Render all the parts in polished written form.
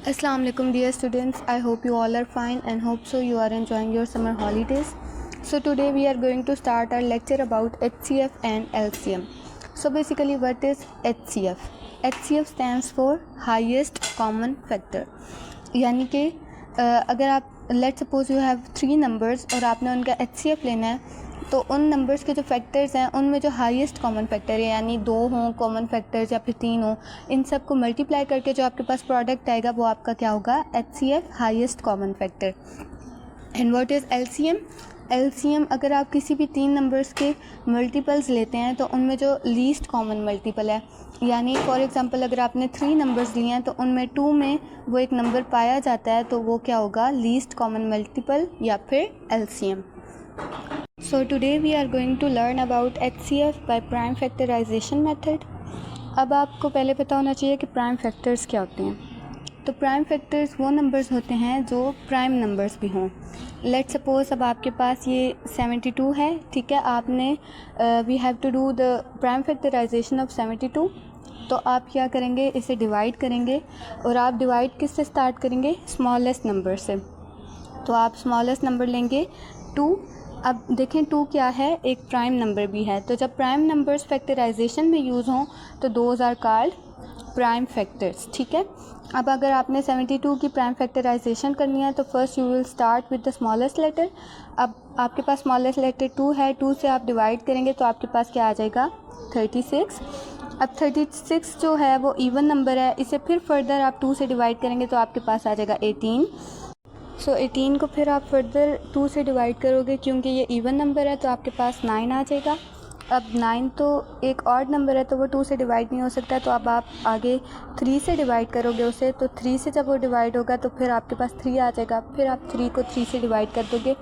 Assalamu alaikum dear students. I hope you all are fine and hope so you are enjoying your summer holidays. So today we are going to start our lecture about HCF and LCM. So basically what is HCF? HCF stands for highest common factor. यानी कि अगर आप let's suppose you have 3 numbers और आपने उनका HCF लेना है तो उन नंबर्स के जो फैक्टर्स हैं उनमें जो हाईएस्ट कॉमन फैक्टर है यानी 2 हों कॉमन फैक्टर्स या फिर 3 हों, इन सब को मल्टीप्लाई करके जो आपके पास प्रोडक्ट आएगा वो आपका क्या होगा, HCF highest common factor. And what is LCM? LCM अगर आप किसी भी 3 नंबर्स के मल्टीपल्स लेते हैं तो उनमें जो लीस्ट कॉमन मल्टीपल है, यानी फॉर एग्जांपल अगर आपने 3 नंबर्स लिए हैं तो उनमें 2 में वो एक नंबर पाया जाता है तो वो क्या होगा, लीस्ट कॉमन मल्टीपल या फिर LCM. So today we are going to learn about HCF by prime factorization method. अब आपको पहले पता होना चाहिए कि प्राइम फैक्टर्स क्या होते हैं. तो प्राइम फैक्टर्स वो नंबर्स होते हैं जो प्राइम नंबर्स भी हों. लेट्स सपोज अब आपके पास ये 72 है, ठीक है. आपने we have to do the prime factorization of 72. तो आप क्या करेंगे, इसे डिवाइड करेंगे और आप डिवाइड किस से स्टार्ट करेंगे, स्मॉलेस्ट नंबर से. तो आप स्मॉलेस्ट नंबर लेंगे 2. अब देखें 2 क्या है, एक प्राइम नंबर भी है. तो जब प्राइम नंबर्स फैक्टराइजेशन में यूज़ हों तो those are called prime factors, ठीक है. अब अगर आपने 72 की प्राइम फैक्टराइजेशन करनी है तो first you will start with the smallest letter. अब आपके पास स्मॉलेस्ट लेटर 2 है, 2 से आप डिवाइड करेंगे तो आपके पास क्या आ जाएगा, 36. अब 36 जो है वो इवन नंबर है, इसे फिर फर्दर आप 2 से डिवाइड करेंगे तो आपके पास आ जाएगा 18. सो 18 को फिर आप फर्दर 2 से डिवाइड करोगे क्योंकि ये इवन नंबर है तो आपके पास 9 आ जाएगा. अब 9 तो एक ऑड नंबर है तो वो 2 से डिवाइड नहीं हो सकता, तो अब आप आगे 3 से डिवाइड करोगे उसे. तो 3 से जब वो डिवाइड होगा तो फिर आपके पास 3 आ जाएगा. फिर आप 3 को 3 से डिवाइड कर दोगे.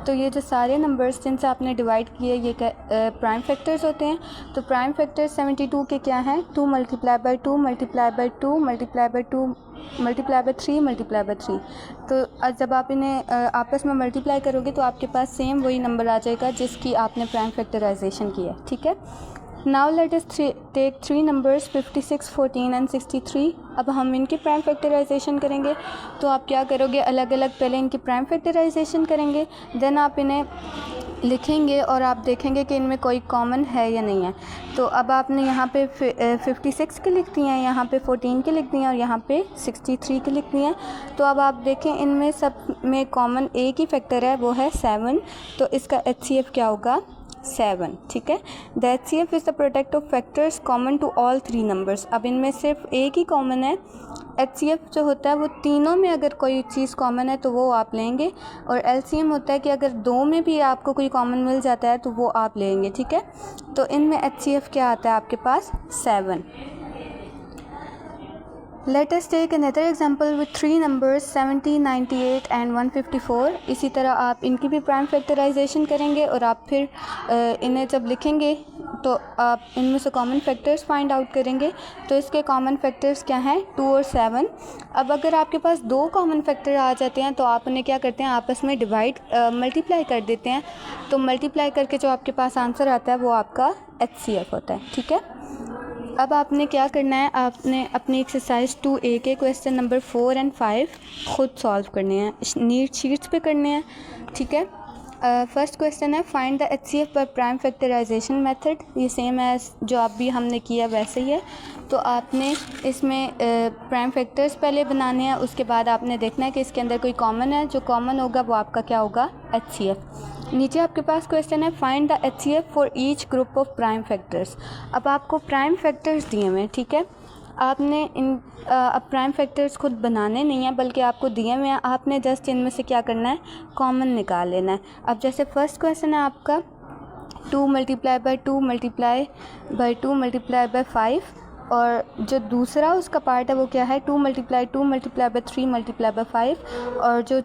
तो ये जो सारे नंबर्स जिनसे आपने डिवाइड किए ये प्राइम फैक्टर्स होते हैं. तो प्राइम फैक्टर्स 72 के क्या हैं, 2 multiply by 2 multiply by 2 multiply by 2 multiply by 3 multiply by 3. तो जब आप इन्हें आपस में मल्टीप्लाई करोगे तो आपके पास सेम वही नंबर आ जाएगा जिसकी आपने प्राइम फैक्टराइजेशन की है, ठीक है. Now let us take 3 numbers 56, 14 and 63. अब हम इनकी प्राइम फैक्टराइजेशन करेंगे. तो आप क्या करोगे, अलग अलग पहले इनकी प्राइम फैक्टराइजेशन करेंगे, देन आप इन्हें लिखेंगे और आप देखेंगे कि इनमें कोई कॉमन है या नहीं है. तो अब आपने यहाँ पे 56 की लिख दी हैं, यहाँ पे 14 की लिख दी हैं और यहाँ पे 63 की लिख दी हैं. तो अब आप देखें इनमें सब में कॉमन एक ही फैक्टर है, वो है 7. तो इसका HCF क्या होगा, 7, ठीक है. The HCF is the product of factors common to all 3 numbers. अब इनमें सिर्फ एक ही कॉमन है. HCF जो होता है वो तीनों में अगर कोई चीज़ कॉमन है तो वो आप लेंगे, और LCM होता है कि अगर 2 में भी आपको कोई कॉमन मिल जाता है तो वो आप लेंगे, ठीक है. तो इनमें HCF क्या आता है आपके पास, 7. Let us take another example with 3 numbers 70, 98 and 154. इसी तरह आप इनकी भी प्राइम फैक्टराइजेशन करेंगे और आप फिर इन्हें जब लिखेंगे तो आप इनमें से कॉमन फैक्टर्स फाइंड आउट करेंगे. तो इसके कॉमन फैक्टर्स क्या हैं, 2 और 7. अब अगर आपके पास 2 कॉमन फैक्टर आ जाते हैं तो आप उन्हें क्या करते हैं, आपस में डिवाइड मल्टीप्लाई कर देते हैं. तो मल्टीप्लाई करके जो आपके पास आंसर आता है वो आपका HCF होता है, ठीक है. अब आपने क्या करना है, आपने अपनी एक्सरसाइज 2A के क्वेश्चन नंबर 4 एंड 5 खुद सॉल्व करने हैं, नीट शीट्स पे करने हैं, ठीक है. फर्स्ट क्वेश्चन है, find the HCF by prime factorization method. ये सेम है जो आप भी हमने किया वैसे ही है. तो आपने इसमें प्राइम फैक्टर्स पहले बनाने हैं, उसके बाद आपने देखना है कि इसके अंदर कोई कॉमन है, जो कॉमन होगा वो आपका क्या होगा, HCF. नीचे आपके पास क्वेश्चन है, find the HCF for each group of prime factors. अब आपको प्राइम फैक्टर्स दिए हुए हैं, ठीक है. आपने अब प्राइम फैक्टर्स खुद बनाने नहीं हैं बल्कि आपको दिए हुए हैं, आपने जस्ट इनमें से क्या करना है, कॉमन निकाल लेना है. अब जैसे फर्स्ट क्वेश्चन है आपका 2 multiply by 2 multiply by 2 multiply by 5, और जो दूसरा उसका पार्ट है वो क्या है, 2 मल्टीप्लाई बाई 3 मल्टीप्लाई बाई 5, और जो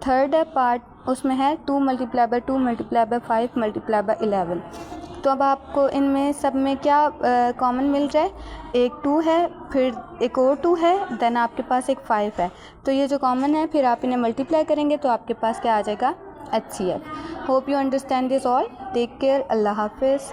थर्ड है पार्ट उसमें है 2 multiply by 2 multiply by 5 multiply by 11. तो अब आपको इनमें सब में क्या कॉमन मिल रहा है, एक 2 है, फिर एक और 2 है, देन आपके पास एक 5 है. तो ये जो कॉमन है फिर आप इन्हें मल्टीप्लाई करेंगे तो आपके पास क्या आ जाएगा, HCF. Hope you understand this all. Take care. अल्लाह हाफिज़.